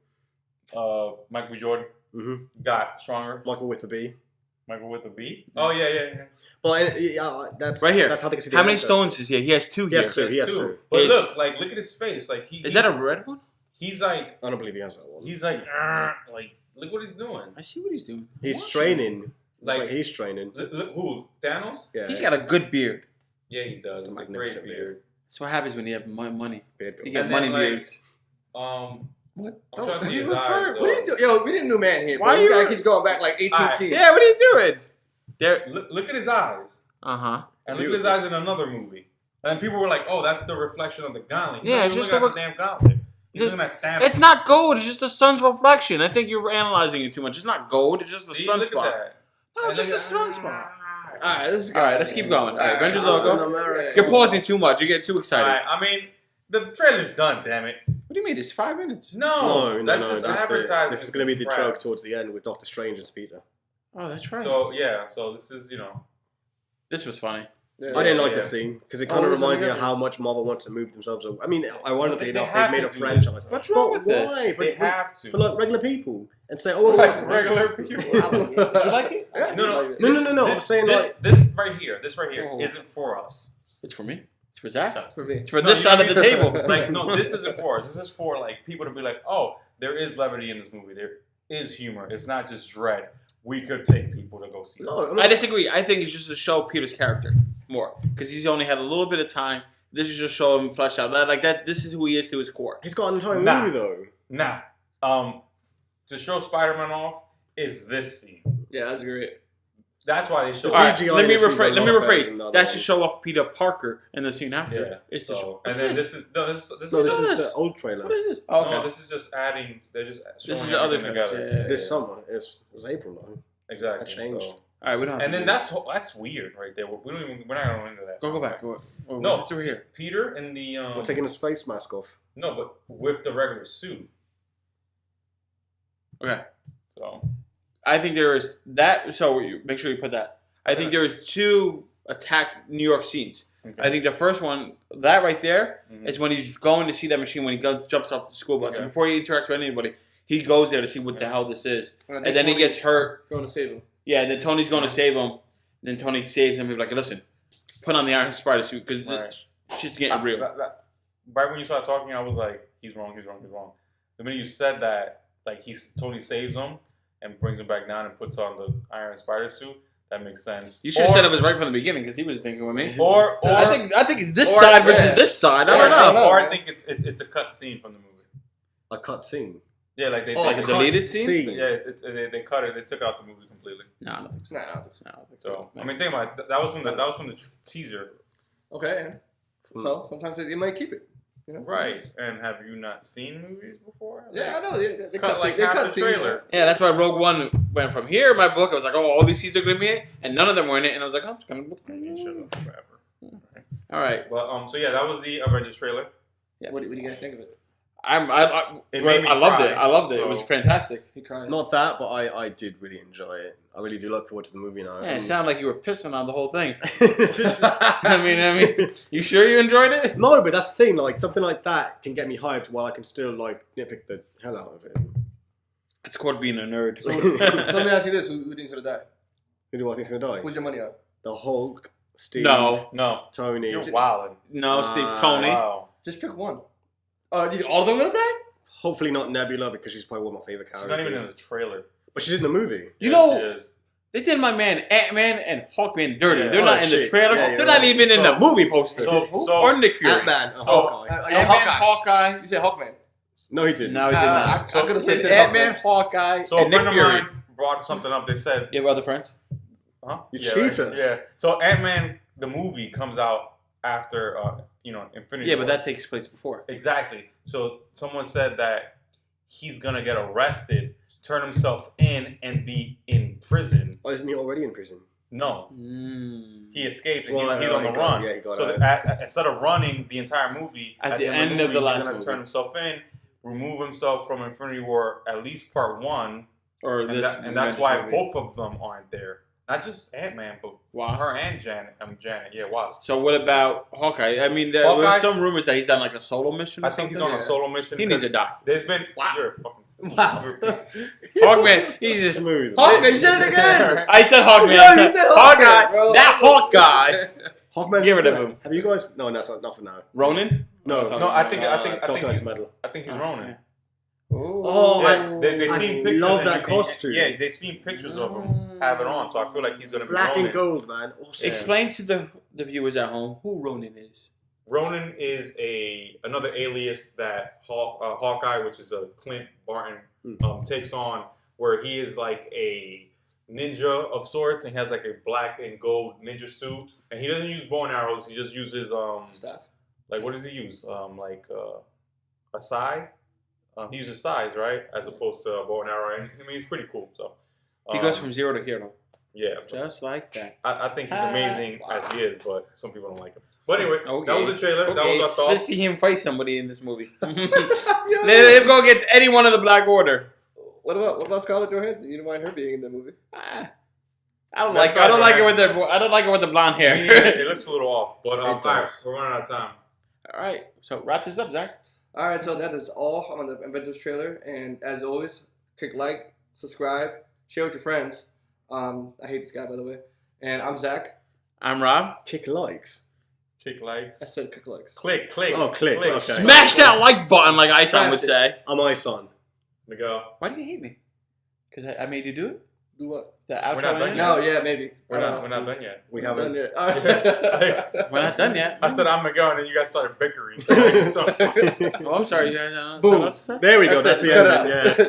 [SPEAKER 4] Michael B. Jordan
[SPEAKER 3] Mm-hmm.
[SPEAKER 4] got stronger.
[SPEAKER 3] Michael with the B.
[SPEAKER 4] Michael with a B. Oh yeah.
[SPEAKER 3] But yeah, that's
[SPEAKER 2] Right here.
[SPEAKER 3] That's how they can see.
[SPEAKER 2] How many stones is he? He has 2
[SPEAKER 3] He
[SPEAKER 2] here.
[SPEAKER 3] has 2. He has 2.
[SPEAKER 4] But
[SPEAKER 2] Is-
[SPEAKER 4] look at his face. Like
[SPEAKER 2] Is that a red one?
[SPEAKER 4] He's like,
[SPEAKER 3] I don't believe he has that one.
[SPEAKER 4] he's like, look what he's doing.
[SPEAKER 2] I see what he's doing.
[SPEAKER 3] He's
[SPEAKER 4] What?
[SPEAKER 3] training.
[SPEAKER 4] Like-
[SPEAKER 3] Like he's training.
[SPEAKER 4] Look, who? Thanos?
[SPEAKER 3] Yeah.
[SPEAKER 2] He's got a good beard.
[SPEAKER 4] Yeah, he does.
[SPEAKER 3] It's a
[SPEAKER 4] It's a great
[SPEAKER 3] magnificent
[SPEAKER 4] beard.
[SPEAKER 2] That's what happens when you have money.
[SPEAKER 3] beard.
[SPEAKER 2] You get
[SPEAKER 4] And
[SPEAKER 2] money
[SPEAKER 4] then, like,
[SPEAKER 2] beards.
[SPEAKER 1] What?
[SPEAKER 4] I'm trying to see his
[SPEAKER 2] What
[SPEAKER 4] eyes.
[SPEAKER 2] are you
[SPEAKER 4] though.
[SPEAKER 1] What are you doing? Yo, we need a new man here.
[SPEAKER 2] Why
[SPEAKER 1] Bro. This
[SPEAKER 2] you-
[SPEAKER 1] guy keeps going back like 18
[SPEAKER 4] Alright.
[SPEAKER 1] scenes.
[SPEAKER 2] Yeah, what are you doing? There.
[SPEAKER 4] Look at his eyes.
[SPEAKER 2] Uh-huh.
[SPEAKER 4] And look at his eyes in another movie. And then people were like, "Oh, that's the reflection of the gauntlet." He's
[SPEAKER 2] Yeah,
[SPEAKER 4] not
[SPEAKER 2] it's
[SPEAKER 4] even
[SPEAKER 2] just
[SPEAKER 4] looking at the damn gauntlet. He's
[SPEAKER 2] Just-
[SPEAKER 4] looking at Thanos.
[SPEAKER 2] It's not gold. It's just the sun's reflection. I think you're analyzing it too much. It's not gold. It's just the
[SPEAKER 4] See,
[SPEAKER 2] sunspot.
[SPEAKER 4] look at that.
[SPEAKER 2] No, it's
[SPEAKER 4] And
[SPEAKER 2] just a
[SPEAKER 4] look at-
[SPEAKER 2] sunspot.
[SPEAKER 1] Alright, this is
[SPEAKER 2] All right, let's keep going. All right, Avengers
[SPEAKER 3] Captain
[SPEAKER 2] logo.
[SPEAKER 3] America.
[SPEAKER 2] You're pausing too much. You're getting too excited.
[SPEAKER 4] Alright, I mean, the trailer's done. Damn it.
[SPEAKER 2] What do you mean? It's 5 minutes.
[SPEAKER 4] No, that's just
[SPEAKER 3] that's it.
[SPEAKER 4] advertising.
[SPEAKER 3] This is going to be the
[SPEAKER 4] crap.
[SPEAKER 3] joke towards the end with Doctor Strange and Peter.
[SPEAKER 2] Oh, that's right.
[SPEAKER 4] So yeah, so this is
[SPEAKER 2] This was funny.
[SPEAKER 1] Yeah.
[SPEAKER 3] I didn't like
[SPEAKER 4] Yeah.
[SPEAKER 3] this scene because it
[SPEAKER 1] Oh,
[SPEAKER 3] kind of
[SPEAKER 1] it was
[SPEAKER 3] reminds me of
[SPEAKER 1] on
[SPEAKER 3] how much Marvel wants to move themselves. I mean, ironically
[SPEAKER 4] They
[SPEAKER 3] enough,
[SPEAKER 4] have
[SPEAKER 3] they've made a
[SPEAKER 4] to do
[SPEAKER 3] franchise.
[SPEAKER 4] this.
[SPEAKER 2] What's wrong with this?
[SPEAKER 3] Why?
[SPEAKER 4] they have to.
[SPEAKER 3] For like regular people and say, oh,
[SPEAKER 1] Like
[SPEAKER 4] regular people.
[SPEAKER 2] Did you like it?
[SPEAKER 1] Yeah,
[SPEAKER 4] No.
[SPEAKER 1] like it.
[SPEAKER 3] No. I'm saying
[SPEAKER 4] this,
[SPEAKER 3] like
[SPEAKER 4] this right here
[SPEAKER 2] Oh.
[SPEAKER 4] isn't for us.
[SPEAKER 2] It's for me. It's for Zach.
[SPEAKER 1] It's for me.
[SPEAKER 2] It's for
[SPEAKER 4] No,
[SPEAKER 2] this
[SPEAKER 4] you
[SPEAKER 2] side
[SPEAKER 4] know
[SPEAKER 2] of the
[SPEAKER 4] what I
[SPEAKER 2] table.
[SPEAKER 4] mean? Like, no, this isn't for us. This is for like people to be like, oh, there is levity in this movie. There is humor. It's not just dread. We could take people to go see
[SPEAKER 3] no.
[SPEAKER 4] this.
[SPEAKER 3] I'm
[SPEAKER 2] I
[SPEAKER 3] not,
[SPEAKER 2] disagree. I think it's just to show Peter's character more because he's only had a little bit of time. This is just show him flesh out like that. This is who he is to his core.
[SPEAKER 3] he's got an entire
[SPEAKER 4] Nah.
[SPEAKER 3] movie though.
[SPEAKER 4] Nah. To show Spider-Man off is this scene.
[SPEAKER 1] Yeah, that's great.
[SPEAKER 4] That's why they show.
[SPEAKER 3] The
[SPEAKER 2] All right,
[SPEAKER 3] CGI
[SPEAKER 2] let me
[SPEAKER 3] in this is a
[SPEAKER 2] rephrase. Let me
[SPEAKER 3] lot better
[SPEAKER 2] rephrase.
[SPEAKER 3] than the other
[SPEAKER 2] That's to
[SPEAKER 3] ones.
[SPEAKER 2] show off Peter Parker in the scene after.
[SPEAKER 4] Yeah.
[SPEAKER 2] It's to show.
[SPEAKER 4] So, and
[SPEAKER 2] What's
[SPEAKER 4] then
[SPEAKER 2] this?
[SPEAKER 4] this is
[SPEAKER 3] No, this
[SPEAKER 2] What
[SPEAKER 3] is
[SPEAKER 2] this?
[SPEAKER 3] the old trailer.
[SPEAKER 2] What is this? Oh, okay.
[SPEAKER 4] no, this is just adding. They're just showing
[SPEAKER 2] This is the other
[SPEAKER 4] everything
[SPEAKER 2] trailer.
[SPEAKER 4] together.
[SPEAKER 2] Yeah.
[SPEAKER 3] This summer. It was April though.
[SPEAKER 4] Exactly.
[SPEAKER 3] That changed.
[SPEAKER 4] So.
[SPEAKER 2] All right, we don't. Have
[SPEAKER 4] And
[SPEAKER 2] to
[SPEAKER 4] then
[SPEAKER 2] do this.
[SPEAKER 4] that's weird right there. We're not gonna go into that.
[SPEAKER 2] Go back. Go. Oh,
[SPEAKER 4] No.
[SPEAKER 2] what's over here?
[SPEAKER 4] Peter in the
[SPEAKER 3] We're taking his face mask off.
[SPEAKER 4] no, but with the regular suit.
[SPEAKER 2] Okay.
[SPEAKER 4] So
[SPEAKER 2] I think there is that. So make sure you put that. I think there is 2 attack New York scenes.
[SPEAKER 4] okay.
[SPEAKER 2] I think the first one, that right there,
[SPEAKER 4] Mhm.
[SPEAKER 2] is when he's going to see that machine when he jumps off the school bus.
[SPEAKER 4] Okay.
[SPEAKER 2] And before he interacts with anybody, he goes there to see what the hell this is. And then he gets hurt.
[SPEAKER 1] Going to save him.
[SPEAKER 2] Yeah, and then Tony's going to save him. And then Tony saves him. He's like, listen, put on the Iron Spider suit because
[SPEAKER 4] Right.
[SPEAKER 2] shit's getting real.
[SPEAKER 4] Right when you started talking, I was like, he's wrong. The minute you said that, like Tony saves him and brings him back down and puts on the Iron Spider suit, that makes sense.
[SPEAKER 2] You should have said it was right from the beginning because he was thinking with me.
[SPEAKER 4] Or
[SPEAKER 2] I think it's this
[SPEAKER 4] or-
[SPEAKER 2] side versus
[SPEAKER 1] yeah.
[SPEAKER 2] this side. I
[SPEAKER 1] Yeah,
[SPEAKER 2] don't know.
[SPEAKER 1] I don't know.
[SPEAKER 4] Or I think it's a cut scene from the movie.
[SPEAKER 3] A cut scene.
[SPEAKER 4] Yeah, like they
[SPEAKER 2] Like a
[SPEAKER 4] cut-
[SPEAKER 2] deleted scene?
[SPEAKER 4] Yeah, they cut it. They took out the movie completely.
[SPEAKER 2] No, I don't think so.
[SPEAKER 1] Nah, I don't think so.
[SPEAKER 2] No, I don't think
[SPEAKER 4] So
[SPEAKER 2] so.
[SPEAKER 4] I mean, think about it. That was from the teaser,
[SPEAKER 1] Okay. So sometimes they might keep it. You know?
[SPEAKER 4] right? And have you not seen movies before?
[SPEAKER 1] Yeah, I know. They
[SPEAKER 4] Cut like
[SPEAKER 1] they
[SPEAKER 4] half
[SPEAKER 1] cut
[SPEAKER 4] the
[SPEAKER 1] scenes,
[SPEAKER 4] trailer.
[SPEAKER 2] Yeah, that's why Rogue One went from here in my book. I was like, oh, all these scenes are going to be in it, and none of them were in it. And I was like, oh, I'm just going
[SPEAKER 4] You should
[SPEAKER 2] to.
[SPEAKER 4] have forever.
[SPEAKER 2] All right.
[SPEAKER 4] But so yeah, that was the Avengers trailer.
[SPEAKER 2] Yeah.
[SPEAKER 1] What do you guys think of it?
[SPEAKER 2] I
[SPEAKER 4] It made me
[SPEAKER 2] loved
[SPEAKER 4] cry,
[SPEAKER 2] it. I loved it. It was
[SPEAKER 4] so-
[SPEAKER 2] fantastic.
[SPEAKER 1] He cries.
[SPEAKER 3] Not that, but I did really enjoy it. I really do look forward to the movie now.
[SPEAKER 2] Yeah, it sounded like you were pissing on the whole thing. I mean, you sure you enjoyed it?
[SPEAKER 3] No, but that's the thing. Like something like that can get me hyped, while I can still like nitpick the hell out of it.
[SPEAKER 2] It's called being a nerd.
[SPEAKER 1] So let me ask you this: Who thinks he'll die?
[SPEAKER 3] Who do I think's gonna die?
[SPEAKER 1] Who's your money on?
[SPEAKER 3] The Hulk, Steve,
[SPEAKER 4] No,
[SPEAKER 3] Tony.
[SPEAKER 4] you're wilding.
[SPEAKER 2] No, Steve,
[SPEAKER 3] Ah.
[SPEAKER 2] Tony.
[SPEAKER 4] Wow.
[SPEAKER 1] Just pick one. Do you think all of them gonna die?
[SPEAKER 3] Hopefully not Nebula because she's probably one of my favorite
[SPEAKER 4] She's
[SPEAKER 3] characters.
[SPEAKER 4] not even in the trailer.
[SPEAKER 3] But she's in the movie.
[SPEAKER 2] You
[SPEAKER 4] Yeah,
[SPEAKER 2] know,
[SPEAKER 4] she is.
[SPEAKER 2] they did my man Ant-Man and Hawkman dirty.
[SPEAKER 4] Yeah.
[SPEAKER 2] They're
[SPEAKER 3] Oh,
[SPEAKER 2] not in the
[SPEAKER 3] shit.
[SPEAKER 2] trailer.
[SPEAKER 3] Yeah,
[SPEAKER 2] They're
[SPEAKER 3] you're
[SPEAKER 2] not
[SPEAKER 3] right.
[SPEAKER 2] even in the
[SPEAKER 4] So-
[SPEAKER 2] movie poster.
[SPEAKER 4] So
[SPEAKER 2] or Nick Fury.
[SPEAKER 3] Ant-Man,
[SPEAKER 4] So-
[SPEAKER 3] Hawkeye.
[SPEAKER 2] Ant-Man, Hawkeye.
[SPEAKER 1] You said Hawkman.
[SPEAKER 3] No, he didn't.
[SPEAKER 2] No, he did not.
[SPEAKER 1] I could have
[SPEAKER 2] It's
[SPEAKER 1] said
[SPEAKER 2] Ant-Man,
[SPEAKER 1] Hawkman.
[SPEAKER 2] Hawkeye,
[SPEAKER 4] So a
[SPEAKER 2] and Nick
[SPEAKER 4] friend of
[SPEAKER 2] Fury.
[SPEAKER 4] mine brought something up. They said,
[SPEAKER 2] You have other friends?
[SPEAKER 4] "Huh?
[SPEAKER 3] You
[SPEAKER 4] yeah,
[SPEAKER 3] cheater.
[SPEAKER 4] Right? Yeah." So Ant-Man, the movie, comes out after Infinity.
[SPEAKER 2] Yeah, but
[SPEAKER 4] War.
[SPEAKER 2] that takes place before.
[SPEAKER 4] Exactly. So someone said that he's gonna get arrested turn himself in and be in prison.
[SPEAKER 3] Oh, isn't he already in prison?
[SPEAKER 4] No. He escaped and
[SPEAKER 3] Well,
[SPEAKER 4] he's on the run.
[SPEAKER 3] Yeah, he got
[SPEAKER 4] So
[SPEAKER 3] out.
[SPEAKER 4] instead of running the entire movie,
[SPEAKER 2] At the end of the last
[SPEAKER 4] he's gonna
[SPEAKER 2] movie.
[SPEAKER 4] turn himself in, remove himself from Infinity War, at least part 1,
[SPEAKER 2] Or
[SPEAKER 4] and,
[SPEAKER 2] this,
[SPEAKER 4] and that's why
[SPEAKER 2] movie.
[SPEAKER 4] both of them aren't there. Not just Ant-Man, but
[SPEAKER 2] Wasp.
[SPEAKER 4] her and Janet. Janet. Yeah, Wasp.
[SPEAKER 2] So what about Hawkeye? I mean, there
[SPEAKER 4] Hawkeye?
[SPEAKER 2] were some rumors that he's on like a solo mission. Or
[SPEAKER 4] I think he's
[SPEAKER 2] something.
[SPEAKER 4] on a solo mission.
[SPEAKER 2] He needs a doc.
[SPEAKER 4] There's been
[SPEAKER 2] Wow.
[SPEAKER 4] You're a fucking
[SPEAKER 1] Wow.
[SPEAKER 2] Hawkman, he's just.
[SPEAKER 3] Smooth.
[SPEAKER 1] Hawkeye, you said it again.
[SPEAKER 2] I said Hawkman.
[SPEAKER 1] Yo, you said
[SPEAKER 2] Hawkeye.
[SPEAKER 1] bro.
[SPEAKER 2] That Hawkeye.
[SPEAKER 3] Hawkman.
[SPEAKER 2] Get rid of him.
[SPEAKER 3] Have you guys? No, that's not for now.
[SPEAKER 2] Ronan?
[SPEAKER 3] No.
[SPEAKER 4] No, I think
[SPEAKER 3] Dark Knight's
[SPEAKER 4] he's
[SPEAKER 3] Metal.
[SPEAKER 4] I think he's Ronin.
[SPEAKER 3] Oh,
[SPEAKER 4] Yeah, they've
[SPEAKER 3] I
[SPEAKER 4] seen pictures.
[SPEAKER 3] love
[SPEAKER 4] and
[SPEAKER 3] that costume.
[SPEAKER 4] Yeah, they've seen pictures of him have it on, so I feel like he's gonna be
[SPEAKER 3] Black
[SPEAKER 4] Ronin.
[SPEAKER 3] and gold, man. Awesome.
[SPEAKER 2] Explain to the viewers at home who Ronan is.
[SPEAKER 4] Ronin is another alias that Hawkeye, which is a Clint Barton, takes on, where he is like a ninja of sorts, and he has like a black and gold ninja suit, and he doesn't use bow and arrows. He just uses
[SPEAKER 1] Staff.
[SPEAKER 4] like what does he use? A sai. He uses sais, right, as opposed to a bow and arrow. And I mean, he's pretty cool. So
[SPEAKER 2] He goes from 0 to hero.
[SPEAKER 4] yeah,
[SPEAKER 2] Just like that.
[SPEAKER 4] I think he's amazing as he is, but some people don't like him. But anyway,
[SPEAKER 2] Okay.
[SPEAKER 4] that was the trailer. That
[SPEAKER 2] Okay.
[SPEAKER 4] was our thoughts.
[SPEAKER 2] Let's see him fight somebody in this movie. Let him go against any one of the Black Order.
[SPEAKER 1] What about Scarlett Johansson? You don't mind her being in the movie?
[SPEAKER 2] I don't
[SPEAKER 4] That's
[SPEAKER 2] like. I don't
[SPEAKER 4] fine,
[SPEAKER 2] like it
[SPEAKER 4] man.
[SPEAKER 2] with the blonde hair.
[SPEAKER 4] It looks a little off, but
[SPEAKER 3] It
[SPEAKER 4] alright,
[SPEAKER 3] does.
[SPEAKER 4] we're running out of time.
[SPEAKER 2] All right, so wrap this up, Zach.
[SPEAKER 1] All right, so that is all on the Avengers trailer. And as always, click like, subscribe, share with your friends. I hate this guy, by the way. And I'm Zach.
[SPEAKER 2] I'm Rob.
[SPEAKER 3] Kick likes.
[SPEAKER 4] Kick likes.
[SPEAKER 1] I said click likes.
[SPEAKER 4] Click.
[SPEAKER 3] Oh, click, okay.
[SPEAKER 2] Smash that like button, like Ison would
[SPEAKER 1] Smash
[SPEAKER 2] say.
[SPEAKER 3] I'm Ison.
[SPEAKER 4] Miguel.
[SPEAKER 2] Why do you hate me? Because I made you do it.
[SPEAKER 1] Do what?
[SPEAKER 2] The outro.
[SPEAKER 4] We're not done
[SPEAKER 2] ending?
[SPEAKER 4] yet.
[SPEAKER 1] No, yeah, maybe.
[SPEAKER 4] We're not done yet.
[SPEAKER 3] We
[SPEAKER 1] Done
[SPEAKER 3] haven't.
[SPEAKER 1] yet. All right.
[SPEAKER 2] We're not done yet.
[SPEAKER 4] I said I'm Miguel, and then you guys started bickering.
[SPEAKER 2] Oh, I'm sorry. You guys,
[SPEAKER 1] Boom.
[SPEAKER 2] what's that?
[SPEAKER 3] There we go.
[SPEAKER 1] That's
[SPEAKER 3] That's
[SPEAKER 1] it.
[SPEAKER 3] the
[SPEAKER 1] Cut
[SPEAKER 3] ending.
[SPEAKER 1] out.
[SPEAKER 3] Yeah.